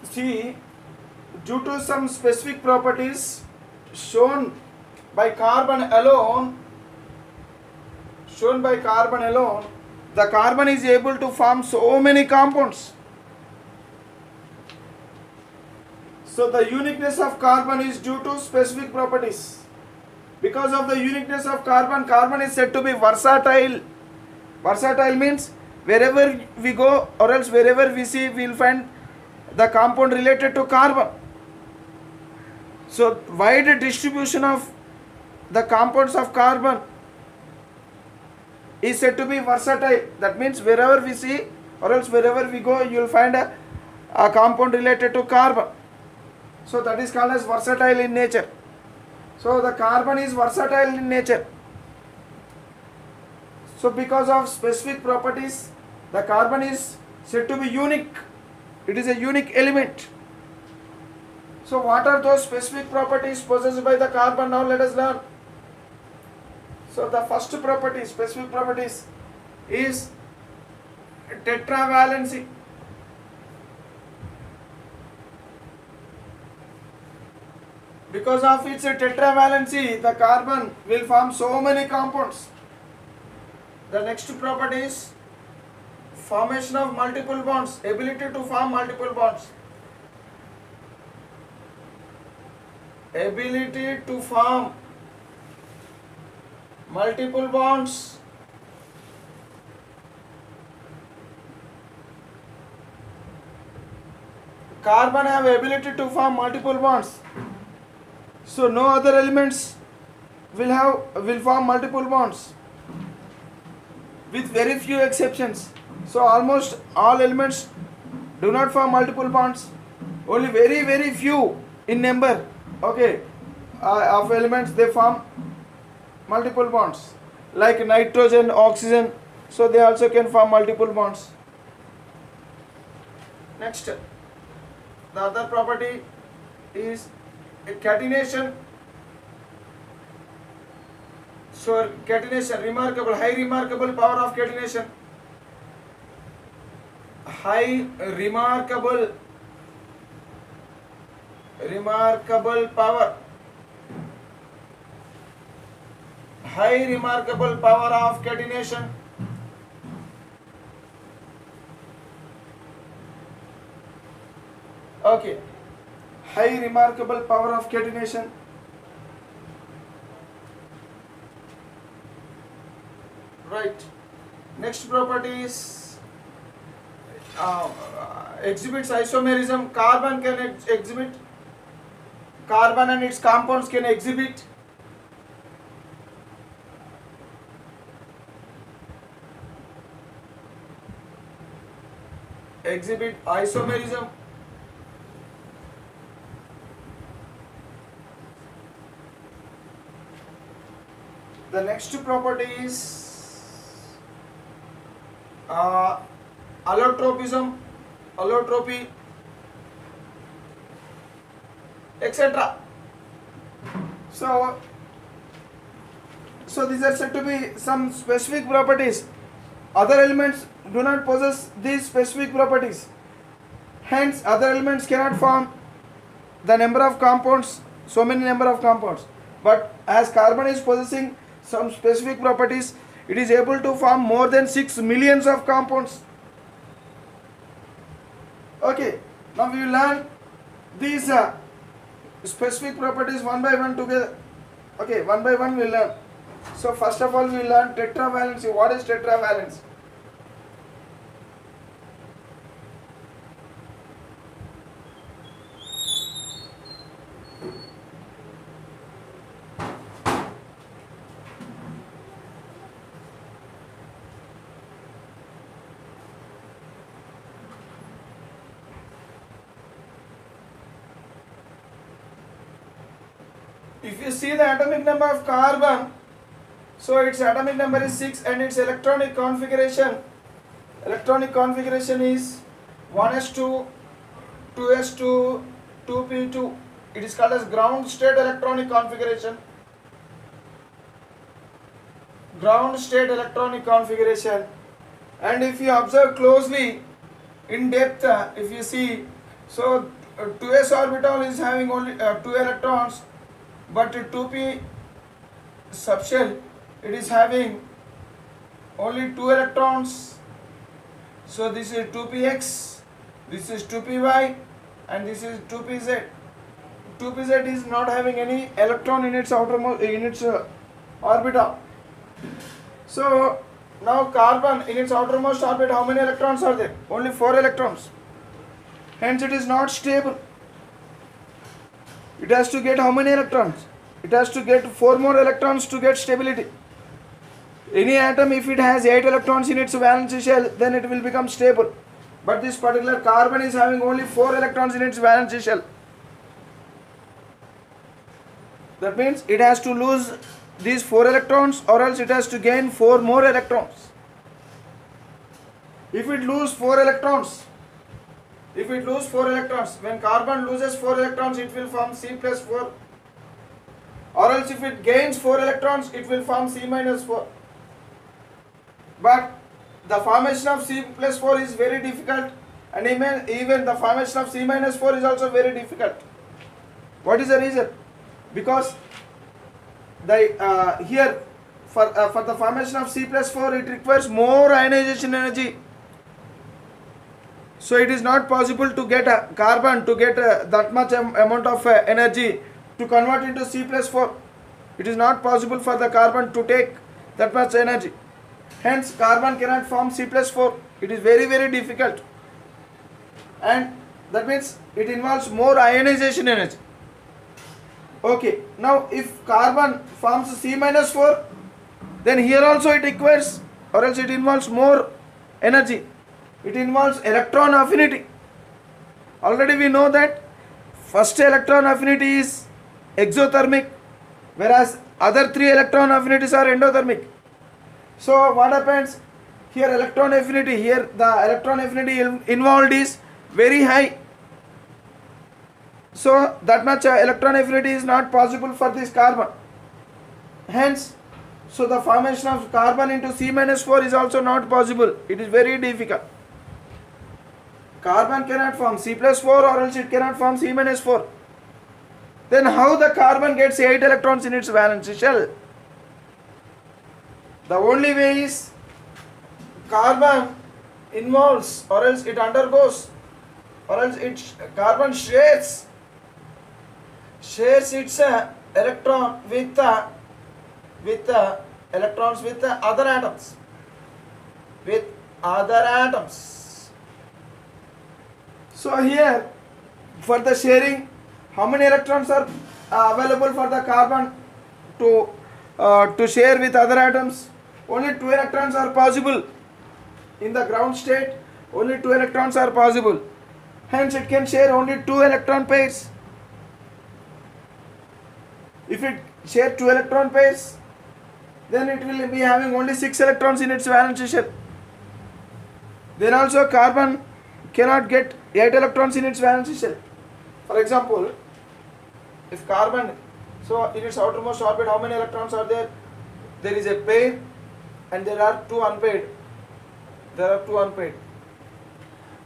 See, due to some specific properties shown by carbon alone, the carbon is able to form so many compounds. So the uniqueness of carbon is due to specific properties. Because of the uniqueness of carbon, carbon is said to be versatile. Versatile means wherever we go or else wherever we see, we will find the compound related to carbon. So wide distribution of the compounds of carbon is said to be versatile. That means wherever we see or else wherever we go, you will find a compound related to carbon. So that is called as versatile in nature. So the carbon is versatile in nature. So because of specific properties, the carbon is said to be unique. It is a unique element. So what are those specific properties possessed by the carbon? Now let us learn. So the first property, specific properties, is tetravalency. Because of its tetravalency, the carbon will form so many compounds. The next property is formation of multiple bonds, ability to form multiple bonds. Ability to form multiple bonds. Carbon have ability to form multiple bonds. So no other elements will form multiple bonds, with very few exceptions. So almost all elements do not form multiple bonds. Only very few in number, okay, of elements they form multiple bonds. Like nitrogen, oxygen, so they also can form multiple bonds. Next, the other property is catenation. So catenation, high remarkable power of catenation. High remarkable power. High remarkable power of catenation. Okay. High remarkable power of catenation. Right. Next property is exhibits isomerism. Carbon can exhibit. Carbon and its compounds can exhibit isomerism. The next property is allotropism, allotropy, etc. So these are said to be some specific properties. Other elements do not possess these specific properties. Hence, other elements cannot form the number of compounds, so many number of compounds. But as carbon is possessing some specific properties, it is able to form more than 6 millions of compounds. Okay, now we will learn these specific properties one by one together. Okay, one by one we will learn. So first of all we will learn tetravalency. What is tetravalency? If you see the atomic number of carbon, so its atomic number is 6 and its electronic configuration is 1s2, 2s2, 2p2. It is called as ground state electronic configuration. Ground state electronic configuration. And if you observe closely, in depth, if you see, So 2s orbital is having only 2 electrons, but 2p subshell it is having only 2 electrons. So this is 2px, this is 2py, and this is 2pz. 2pz is not having any electron in its outermost orbital. So now carbon in its outermost orbit, how many electrons are there? Only 4 electrons. Hence it is not stable. It has to get how many electrons? It has to get 4 more electrons to get stability. Any atom, if it has 8 electrons in its valence shell, then it will become stable. But this particular carbon is having only 4 electrons in its valence shell. That means it has to lose these 4 electrons, or else it has to gain 4 more electrons. If it loses 4 electrons, when carbon loses 4 electrons, it will form C plus 4. Or else if it gains 4 electrons, it will form C minus 4. But the formation of C plus 4 is very difficult, and even the formation of C minus 4 is also very difficult. What is the reason? Because here for the formation of C plus 4, it requires more ionization energy. So it is not possible to get a carbon to get that much amount of energy to convert into C plus 4. It is not possible for the carbon to take that much energy. Hence carbon cannot form C plus 4. It is very, very difficult. And that means it involves more ionization energy. Okay, now if carbon forms C minus 4, then here also it requires, or else it involves more energy. It involves electron affinity. Already we know that first electron affinity is exothermic, whereas other 3 electron affinities are endothermic. So what happens here? The electron affinity involved is very high. So that much electron affinity is not possible for this carbon. Hence, so the formation of carbon into C minus 4 is also not possible. It is very difficult. Carbon cannot form C plus 4, or else it cannot form C minus 4. Then how the carbon gets 8 electrons in its valence shell? The only way is carbon involves, or else it undergoes, or else carbon shares its electron with electrons with other atoms. So here for the sharing, how many electrons are available for the carbon to share with other atoms? Only 2 electrons are possible. In the ground state, only 2 electrons are possible. Hence it can share only 2 electron pairs. If it share 2 electron pairs, then it will be having only 6 electrons in its valence shell. Then also carbon cannot get 8 electrons in its valence shell. For example, if carbon, so in its outermost orbit, how many electrons are there? There is a pair, and there are 2 unpaired.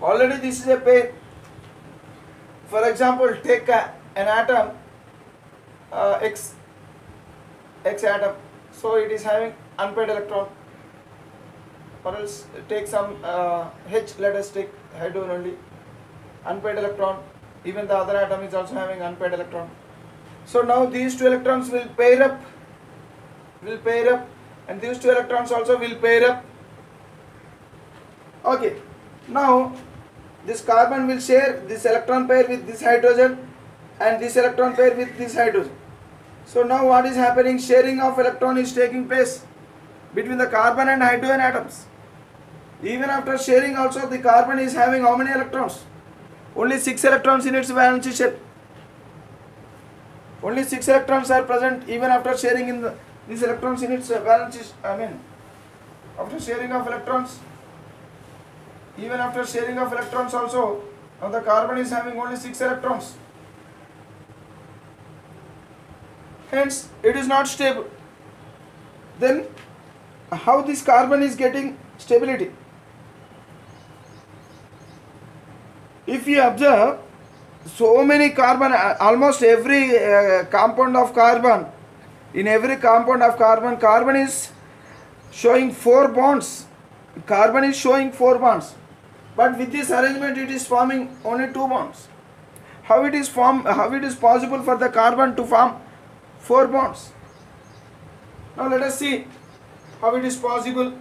Already this is a pair. For example, take an atom, X atom. So it is having unpaired electron. Or else take some H, let us take hydrogen only. Unpaired electron. Even the other atom is also having unpaired electron. So now these 2 electrons will pair up, and these 2 electrons also will pair up. Okay, now this carbon will share this electron pair with this hydrogen, and this electron pair with this hydrogen. So now what is happening? Sharing of electron is taking place between the carbon and hydrogen atoms. Even after sharing also, the carbon is having how many electrons? Only 6 electrons in its valence shell. Only 6 electrons are present even after sharing in these electrons in its valence. After sharing of electrons, even after sharing of electrons also, now the carbon is having only 6 electrons. Hence, it is not stable. Then, how this carbon is getting stability? If you observe, so many carbon, almost every compound of carbon, in every compound of carbon, carbon is showing 4 bonds. Carbon is showing 4 bonds, but with this arrangement it is forming only 2 bonds. How it is possible for the carbon to form 4 bonds? Now let us see how it is possible.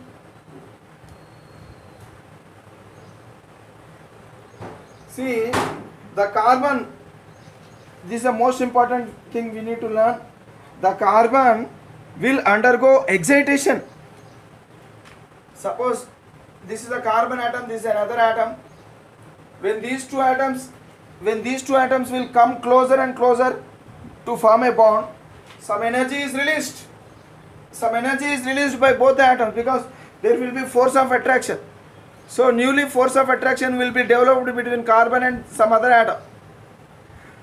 See, the carbon, this is the most important thing we need to learn. The carbon will undergo excitation. Suppose this is a carbon atom, this is another atom. When these two atoms will come closer and closer to form a bond, some energy is released. Some energy is released by both the atoms because there will be force of attraction. So newly force of attraction will be developed between carbon and some other atom.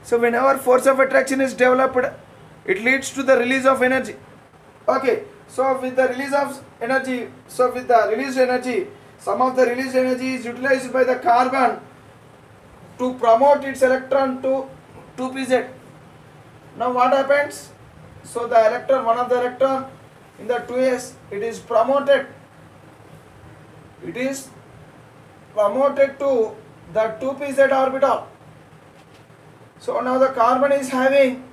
So whenever force of attraction is developed, it leads to the release of energy. Okay, so with the released energy, some of the released energy is utilized by the carbon to promote its electron to 2pz. Now what happens? So the electron, one of the electron in the 2s, it is promoted. It is promoted to the 2pz orbital. So now the carbon is having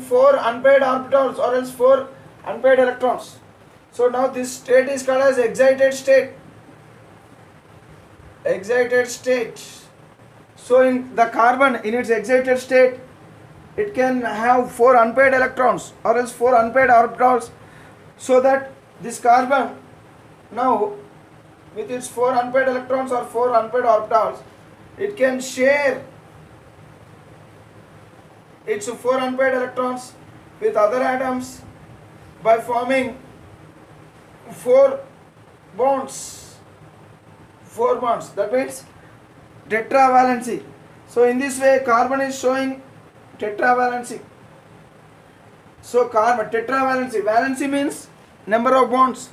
4 unpaired orbitals or else 4 unpaired electrons. So now this state is called as excited state. Excited state. So in the carbon, in its excited state, it can have 4 unpaired electrons or else 4 unpaired orbitals, so that this carbon now with its 4 unpaired electrons or 4 unpaired orbitals, it can share its 4 unpaired electrons with other atoms by forming 4 bonds. 4 bonds, that means tetravalency. So in this way carbon is showing tetravalency. So carbon, tetravalency, valency means number of bonds.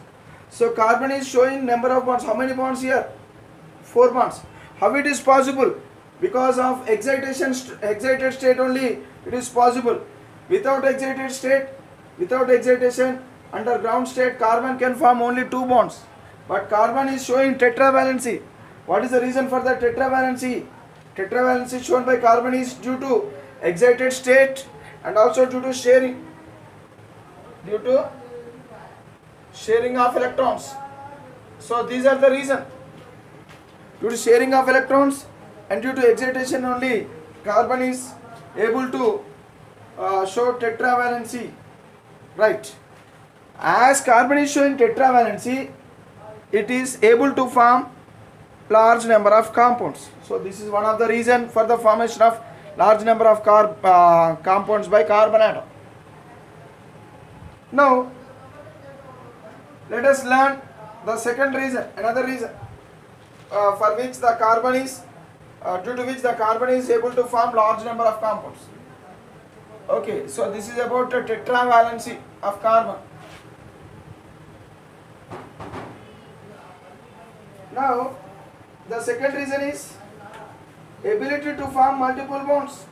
So carbon is showing number of bonds. How many bonds here? 4 bonds. How it is possible? Because of excited state only it is possible. Without excitation, under ground state, carbon can form only 2 bonds. But carbon is showing tetravalency. What is the reason for the tetravalency? Tetravalency shown by carbon is due to excited state and also due to sharing of electrons. So these are the reason. Due to sharing of electrons and due to excitation only, carbon is able to show tetravalency. Right. As carbon is showing tetravalency, it is able to form large number of compounds. So this is one of the reason for the formation of large number of compounds by carbon atom. Now let us learn the second reason, another reason for which the carbon is due to which the carbon is able to form large number of compounds. Okay, so this is about the tetravalency of carbon. Now the second reason is ability to form multiple bonds.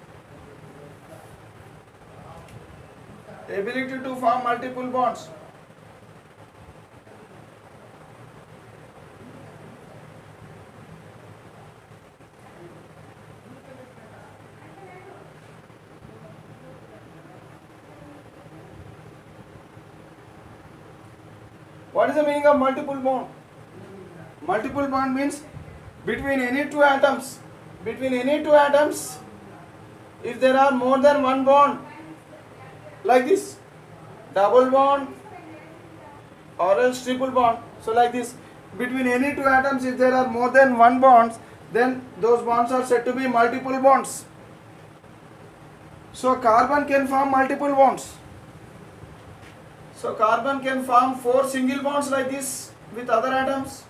Ability to form multiple bonds. What is the meaning of multiple bond? Multiple bond means between any two atoms, if there are more than one bond, like this, double bond or else triple bond. So like this, between any two atoms, if there are more than one bonds, then those bonds are said to be multiple bonds. So carbon can form multiple bonds. So carbon can form 4 single bonds like this with other atoms,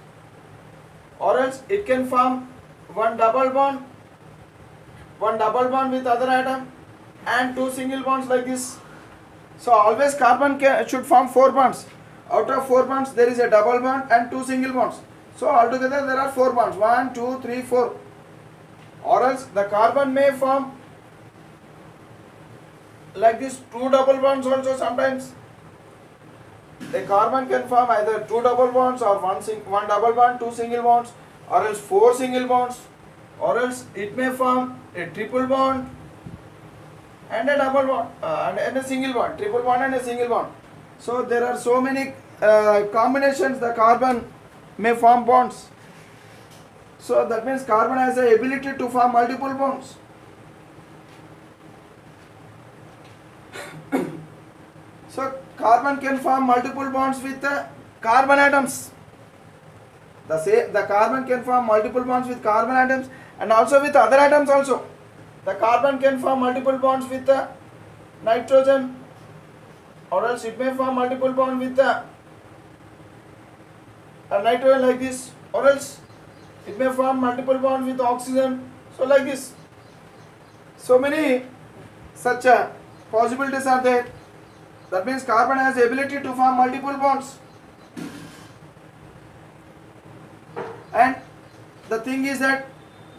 or else it can form one double bond with other atom and 2 single bonds like this. So always carbon should form 4 bonds. Out of 4 bonds there is a double bond and 2 single bonds. So altogether there are 4 bonds. 1, 2, 3, 4. or else the carbon may form like this two double bonds also. Sometimes a carbon can form either two double bonds or one double bond, two single bonds, or else four single bonds, or else it may form a triple bond and a double bond and a single bond, triple bond and a single bond. So there are so many combinations the carbon may form bonds. So that means carbon has the ability to form multiple bonds. So carbon can form multiple bonds with the carbon atoms. The carbon can form multiple bonds with carbon atoms and also with other atoms also. The carbon can form multiple bonds with the nitrogen, or else it may form multiple bonds with the nitrogen like this, or else it may form multiple bonds with oxygen. So like this. So many such possibilities are there. That means carbon has the ability to form multiple bonds. And the thing is that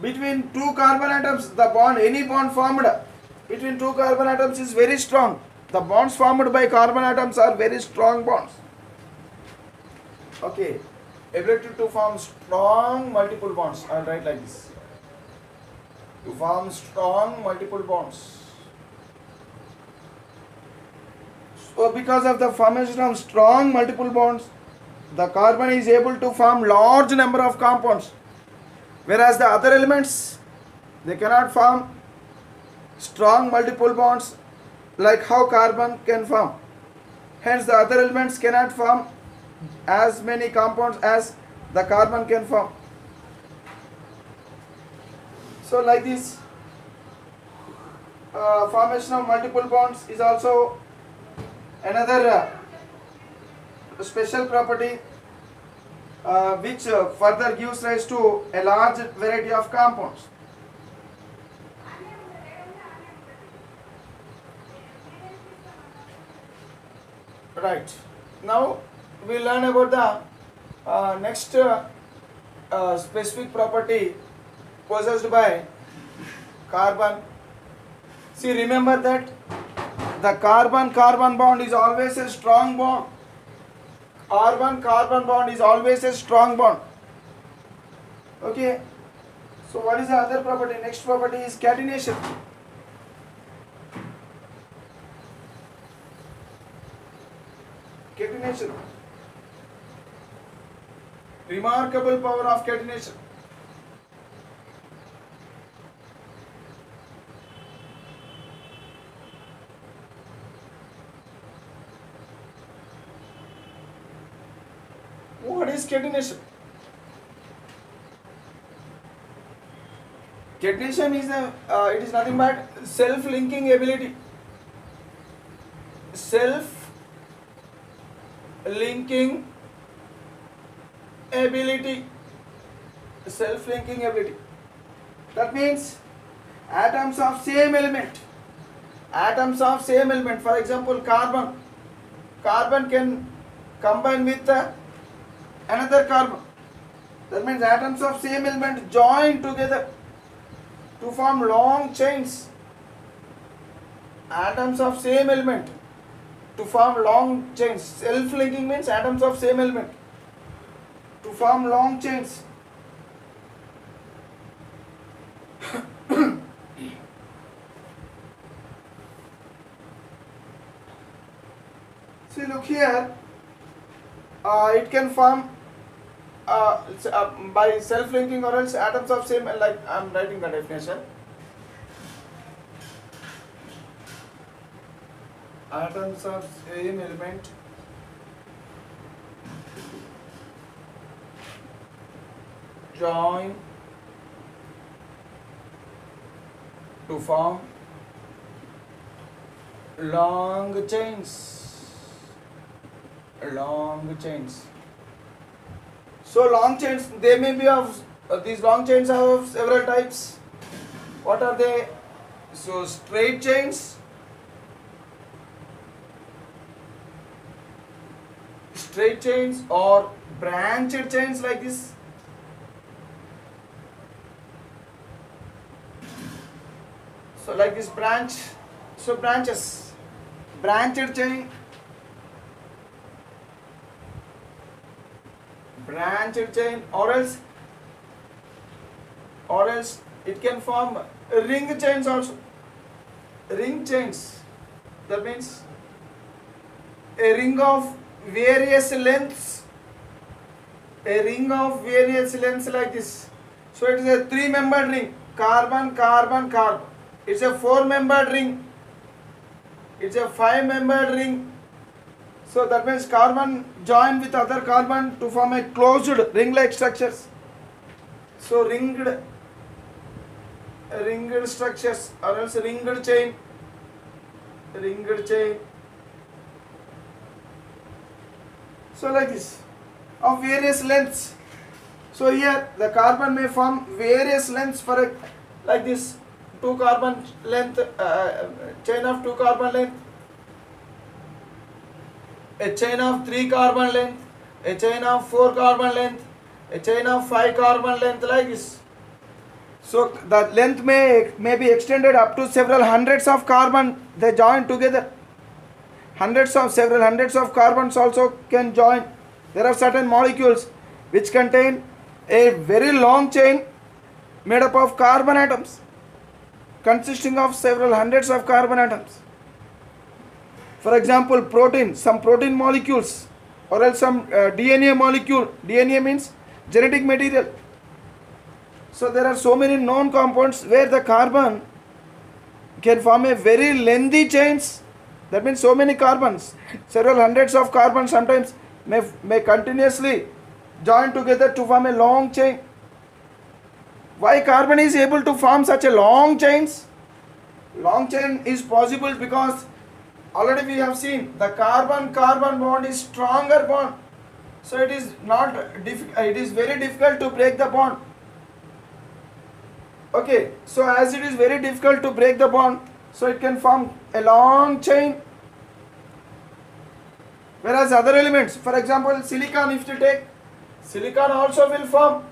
between two carbon atoms, the bond, any bond formed between two carbon atoms is very strong. The bonds formed by carbon atoms are very strong bonds. Okay, ability to form strong multiple bonds. I will write like this. To form strong multiple bonds. So because of the formation of strong multiple bonds, the carbon is able to form large number of compounds, whereas the other elements, they cannot form strong multiple bonds like how carbon can form. Hence the other elements cannot form as many compounds as the carbon can form. So like this, formation of multiple bonds is also another special property which further gives rise to a large variety of compounds. Right. Now we learn about the next specific property possessed by carbon. See, remember that the carbon-carbon bond is always a strong bond. Carbon-carbon bond is always a strong bond. Okay. So what is the other property? Next property is catenation. Catenation. Remarkable power of catenation. What is catenation? Catenation is it is nothing but self-linking ability. Self-linking ability. Self-linking ability. That means atoms of same element. Atoms of same element. For example, carbon. Carbon can combine with another carbon. That means atoms of same element join together to form long chains. Atoms of same element to form long chains. Self-linking means atoms of same element to form long chains. See, look here. It can form by self-linking or else atoms of same, like I am writing the definition. Atoms of same element join to form long chains. Long chains. So long chains, they may be of these long chains are of several types. What are they? So straight chains, or branched chains like this. So like this branch, so branches, branched chain, or else it can form ring chains also. Ring chains, that means a ring of various lengths, like this. So it is a 3-membered ring, carbon carbon carbon. It's a 4-membered ring, it's a 5-membered ring. So that means carbon join with other carbon to form a closed ring like structures. So ringed structures, or else ringed chain. So like this, of various lengths. So here the carbon may form various lengths for a, like this, 2 carbon length, chain of 2 carbon length, a chain of 3 carbon length, a chain of 4 carbon length, a chain of 5 carbon length, like this. So the length may be extended up to several hundreds of carbon. They join together. Several hundreds of carbons also can join. There are certain molecules which contain a very long chain made up of carbon atoms, consisting of several hundreds of carbon atoms. For example, protein, some protein molecules, or else some DNA molecule. DNA means genetic material. So there are so many known compounds where the carbon can form a very lengthy chains. That means so many carbons, several hundreds of carbons sometimes may continuously join together to form a long chain. Why carbon is able to form such a long chains? Long chain is possible because already we have seen the carbon-carbon bond is stronger bond. So it is very difficult to break the bond. Okay, so as it is very difficult to break the bond, so it can form a long chain. Whereas other elements, for example, silicon, if you take, silicon also will form,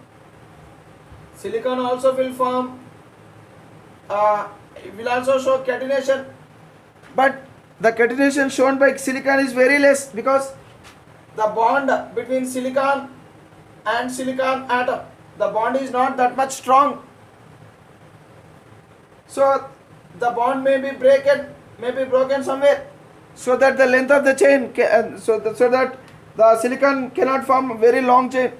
will also show catenation, but the catenation shown by silicon is very less because the bond between silicon and silicon atom, the bond is not that much strong. So the bond may be broken somewhere, so that the length of the chain so that the silicon cannot form very long chain,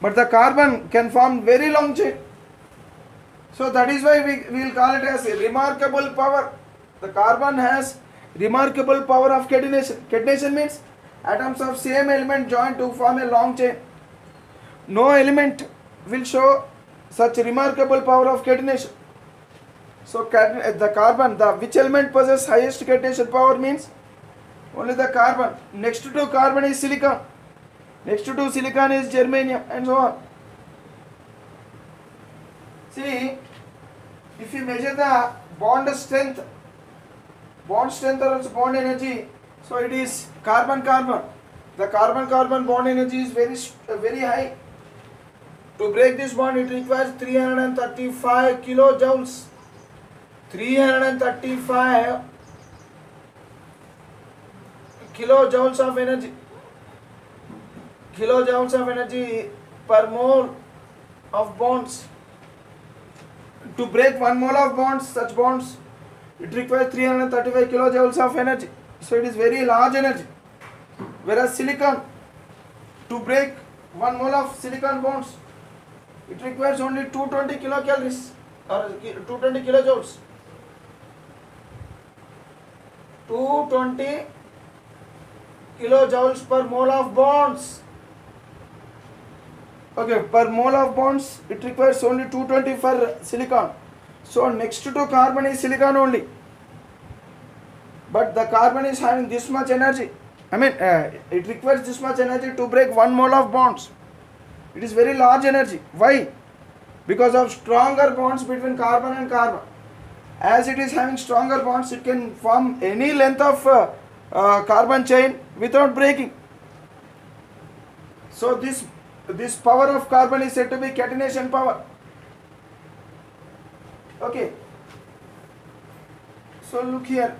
but the carbon can form very long chain. So that is why we will call it as a remarkable power. The carbon has remarkable power of catenation. Catenation means atoms of same element join to form a long chain. No element will show such remarkable power of catenation. So the carbon, which element possesses highest catenation power means only the carbon. Next to carbon is silicon. Next to silicon is germanium, and so on. See, if you measure the bond strength or also bond energy, so it is carbon-carbon. The carbon-carbon bond energy is very high. To break this bond, it requires 335 kilojoules. 335 kilojoules of energy per mole of bonds. To break 1 mole of bonds, such bonds, it requires 335 kilojoules of energy. So it is very large energy. Whereas silicon, to break 1 mole of silicon bonds, it requires only 220 kilocalories or 220 kilojoules. 220 kilojoules per mole of bonds. Okay, per mole of bonds, it requires only 220 for silicon. So next to carbon is silicon only. But the carbon is having this much energy. It requires this much energy to break 1 mole of bonds. It is very large energy. Why? Because of stronger bonds between carbon and carbon. As it is having stronger bonds, it can form any length of carbon chain without breaking. So this power of carbon is said to be catenation power. Okay. So look here,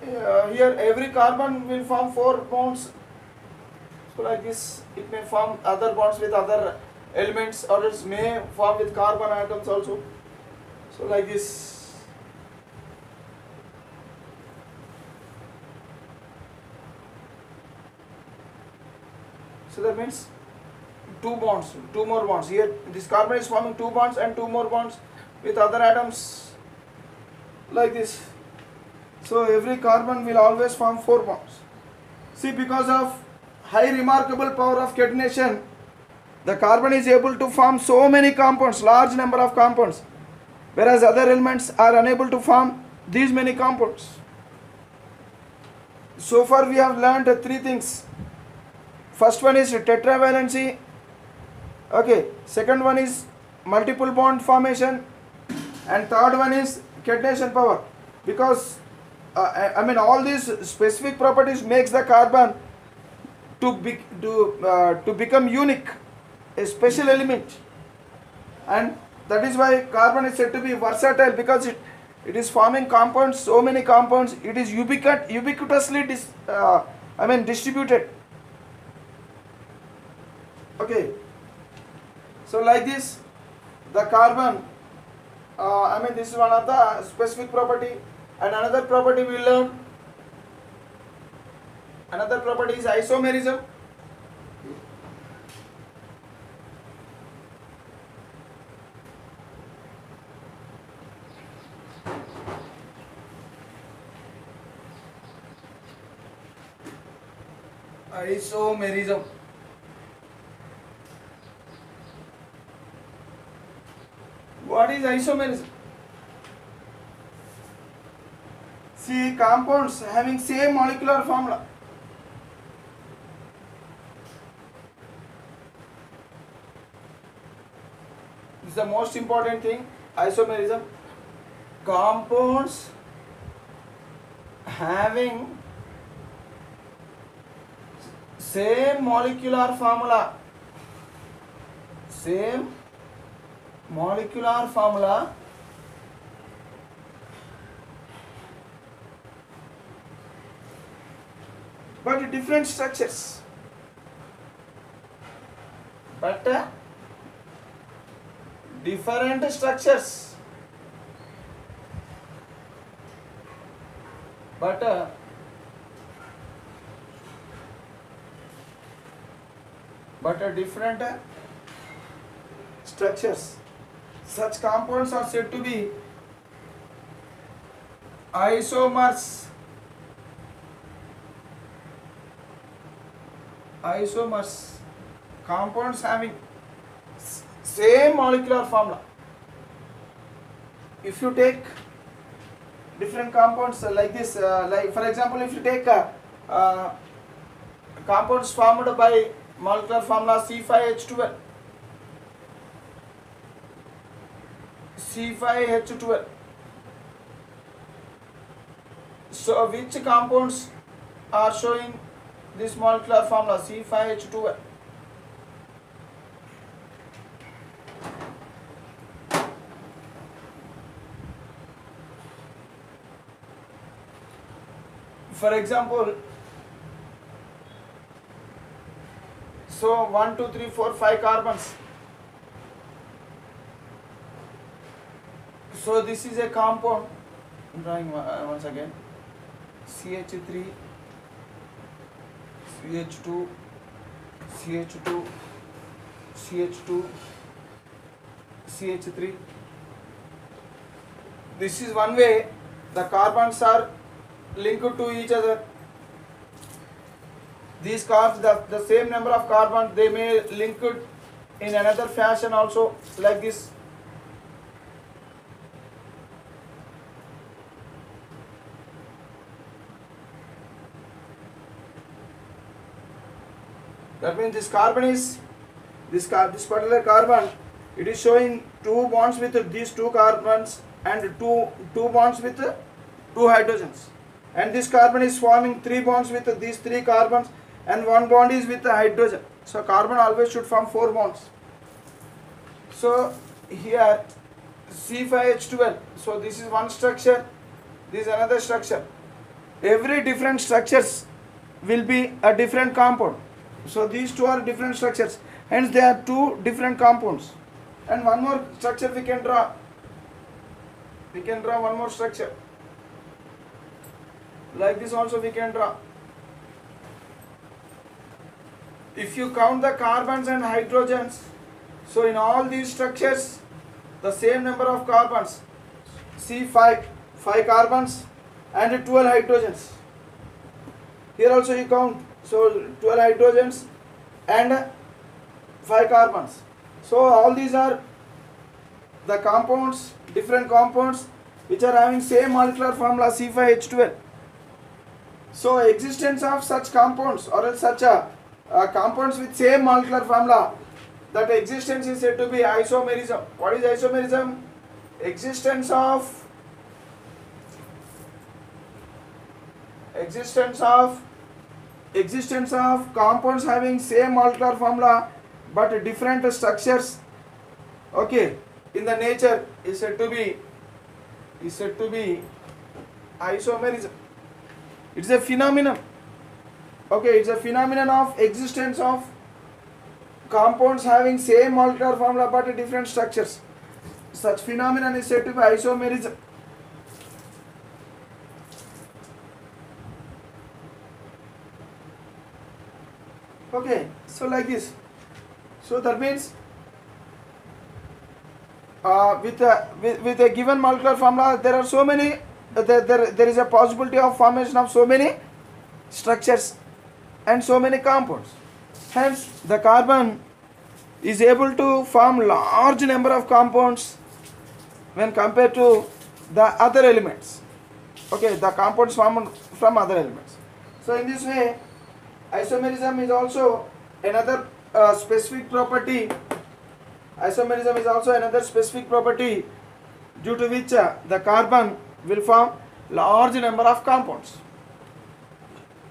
here every carbon will form 4 bonds. So like this, it may form other bonds with other elements, or it may form with carbon atoms also. So like this. So that means 2 bonds, 2 more bonds. Here this carbon is forming 2 bonds and 2 more bonds with other atoms like this. So every carbon will always form 4 bonds. See, because of high remarkable power of catenation, the carbon is able to form so many compounds, large number of compounds, whereas other elements are unable to form these many compounds. So far we have learned 3 things. First one is tetravalency. Okay. Second one is multiple bond formation, and third one is catenation power. Because I mean, all these specific properties makes the carbon to become unique, a special element, and that is why carbon is said to be versatile, because it is forming compounds, so many compounds. It is ubiquitously distributed. Okay. So like this, the carbon, this is one of the specific property. And another property we learn. Another property is isomerism. Isomerism. What is isomerism? See, compounds having same molecular formula. This is the most important thing, isomerism. Compounds having same molecular formula. Same molecular formula but different structures. Different structures. Different structures. Such compounds are said to be isomers. Isomers, compounds having same molecular formula. If you take different compounds like this, like for example, if you take compounds formed by molecular formula C5H12, C5H12. So which compounds are showing this molecular formula C5H12? For example, so 1, 2, 3, 4, 5 carbons. So this is a compound. I'm drawing once again. CH3, CH2, CH2, CH2, CH3. This is one way the carbons are linked to each other. These carbs, the same number of carbons, they may link it in another fashion also, like this. That means this carbon is this particular carbon, it is showing 2 bonds with these 2 carbons and two bonds with 2 hydrogens, and this carbon is forming 3 bonds with these 3 carbons, and 1 bond is with the hydrogen. So carbon always should form 4 bonds. So here C5H12. So this is one structure, this is another structure. every different structures will be a different compound. So these two are different structures, hence they are two different compounds. And one more structure we can draw. We can draw one more structure. Like this also we can draw. If you count the carbons and hydrogens, so in all these structures, the same number of carbons, see 5 carbons and 12 hydrogens. Here also you count, so 12 hydrogens and 5 carbons. So all these are the compounds, different compounds which are having same molecular formula C5H12. So existence of such compounds or else such a compounds with same molecular formula, that existence is said to be isomerism. What is isomerism? Existence of compounds having same molecular formula but different structures, okay, in the nature is said to be isomerism. It's a phenomenon. Okay, it's a phenomenon of existence of compounds having same molecular formula but different structures. Such phenomenon is said to be isomerism. Okay, so like this. So that means with a given molecular formula, there are so many. There is a possibility of formation of so many structures and so many compounds. Hence, the carbon is able to form large number of compounds when compared to the other elements. Okay, the compounds formed from other elements. So in this way, isomerism is also another specific property. Isomerism is also another specific property due to which the carbon will form large number of compounds.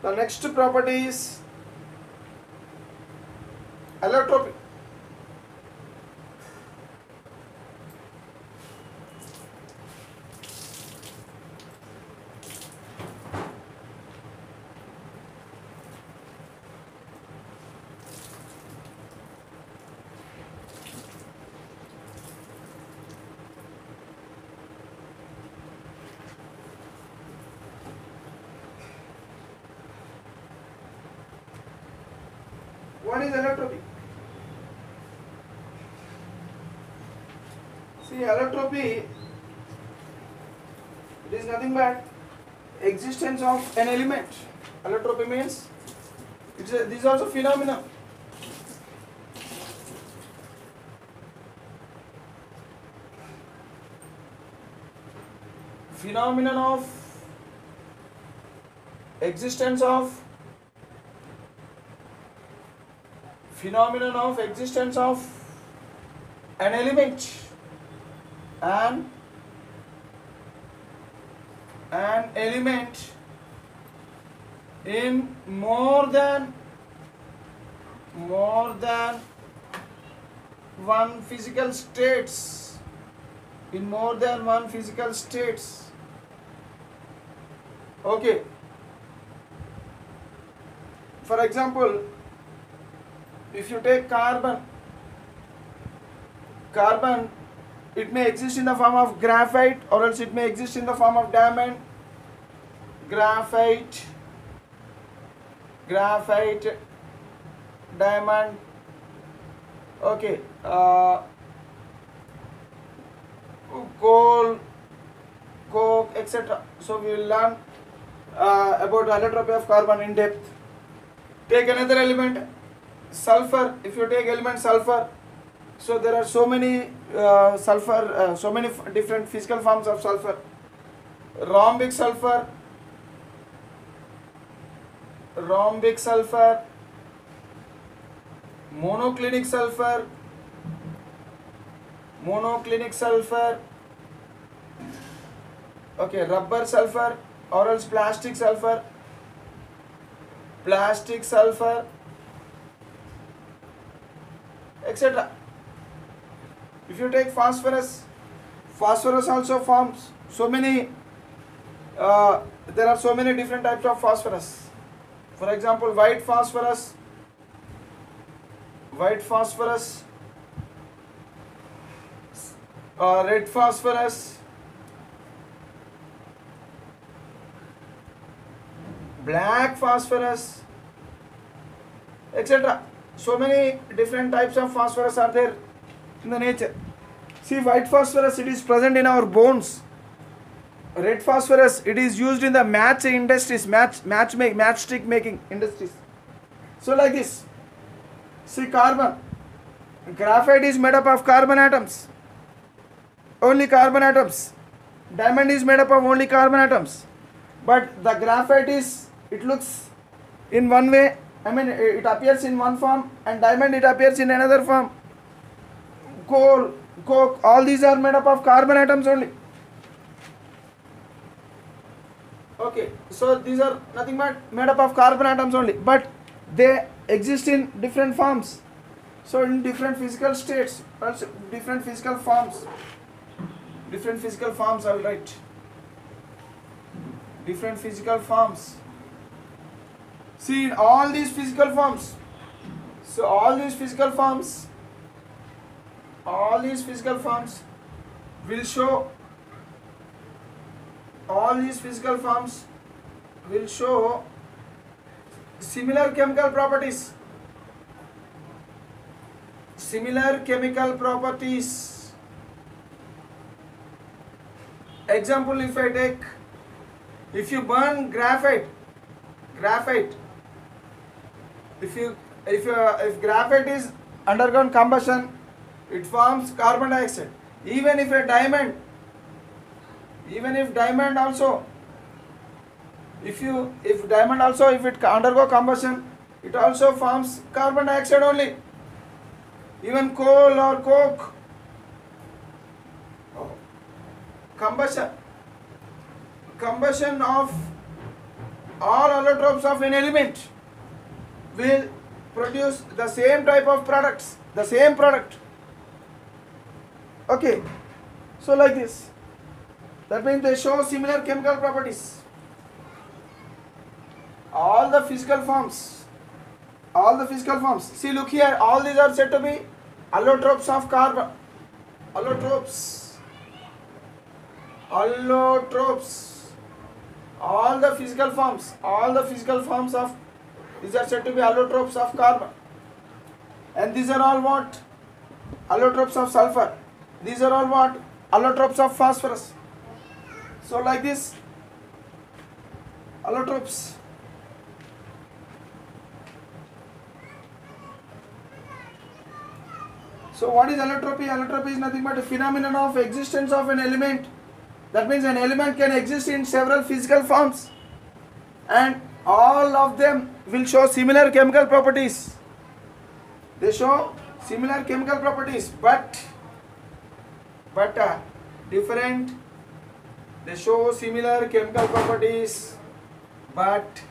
The next property is allotropy. What is allotropy? See, allotropy, it is nothing but existence of an element. Allotropy means this is also phenomena. Phenomenon of existence of an element and an element in more than one physical states, okay. For example, if you take carbon, it may exist in the form of graphite or else it may exist in the form of diamond. Graphite, diamond, okay, coal, coke, etc. So we will learn about allotropy of carbon in depth. Take another element, sulfur. If you take element sulfur, so there are so many so many different physical forms of sulfur. Rhombic sulfur, monoclinic sulfur, okay, rubber sulfur or else plastic sulfur, etc. If you take phosphorus also forms so many there are so many different types of phosphorus. For example, white phosphorus, red phosphorus, black phosphorus, etc. So many different types of phosphorus are there in the nature. See, white phosphorus, it is present in our bones. Red phosphorus, it is used in the match industries, matchstick making industries. So like this. See, carbon, graphite is made up of carbon atoms, only carbon atoms. Diamond is made up of only carbon atoms. But the graphite is, it looks in one way, I mean it appears in one form, and diamond, it appears in another form. Coal, coke, all these are made up of carbon atoms only. Okay, so these are nothing but made up of carbon atoms only, but they exist in different forms. So in different physical states, also different physical forms, I'll write different physical forms. See, in all these physical forms, so all these physical forms will show, similar chemical properties. Example, if I take, if you burn graphite, if graphite is undergone combustion, it forms carbon dioxide. Even if diamond also, if it undergo combustion, it also forms carbon dioxide only. Even coal or coke, combustion of all allotropes of an element will produce the same type of products, the same product. Okay, so like this, that means they show similar chemical properties. All the physical forms, see, look here, all these are said to be allotropes of carbon. Allotropes, all the physical forms of these are said to be allotropes of carbon. And these are all what? Allotropes of sulfur. These are all what? Allotropes of phosphorus. So like this, allotropes. So what is allotropy? Allotropy is nothing but a phenomenon of existence of an element. That means an element can exist in several physical forms, and all of them will show similar chemical properties. They show similar chemical properties, but different. They show similar chemical properties, but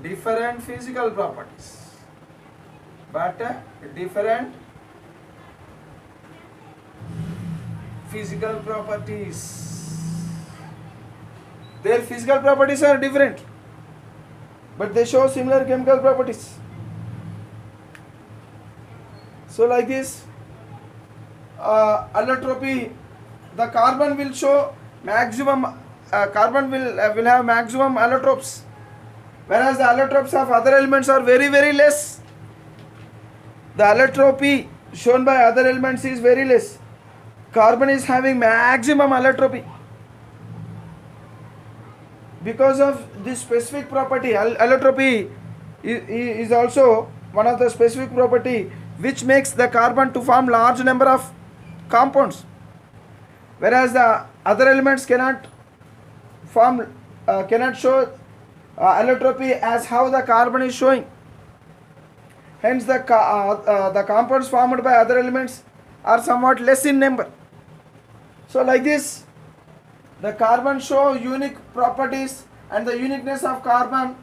different physical properties. Their physical properties are different, but they show similar chemical properties. So like this, allotropy, the carbon will show maximum, carbon will have maximum allotropes, whereas the allotropes of other elements are very, very less. The allotropy shown by other elements is very less. Carbon is having maximum allotropy. Because of this specific property, allotropy is also one of the specific property which makes the carbon to form large number of compounds, whereas the other elements cannot show allotropy as how the carbon is showing. Hence the compounds formed by other elements are somewhat less in number. So like this, the carbon show unique properties, and the uniqueness of carbon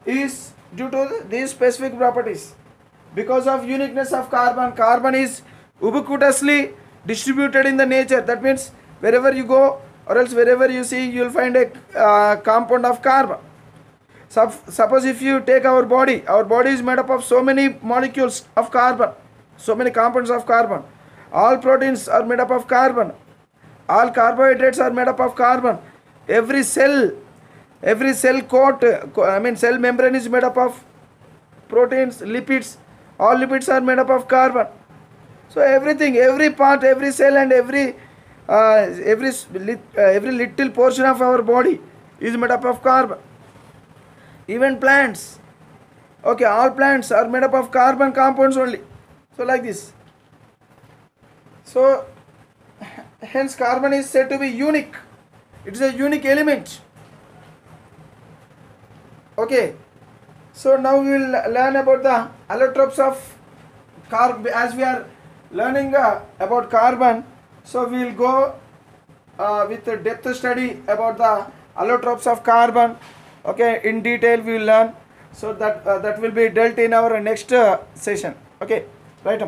is due to these specific properties. Because of uniqueness of carbon is ubiquitously distributed in the nature. That means wherever you go, or else wherever you see you will find a compound of carbon. Suppose if you take our body is made up of so many molecules of carbon, so many compounds of carbon. All proteins are made up of carbon, all carbohydrates are made up of carbon. Every cell cell membrane is made up of proteins, lipids. All lipids are made up of carbon. So everything, every part, every cell, and every little portion of our body is made up of carbon. Even plants, okay, all plants are made up of carbon compounds only. So like this. So hence carbon is said to be unique. It is a unique element. Okay. So now we will learn about the allotropes of carbon. As we are learning about carbon, so we will go with a depth study about the allotropes of carbon. Okay, in detail we will learn. So that will be dealt in our next session. Okay, right.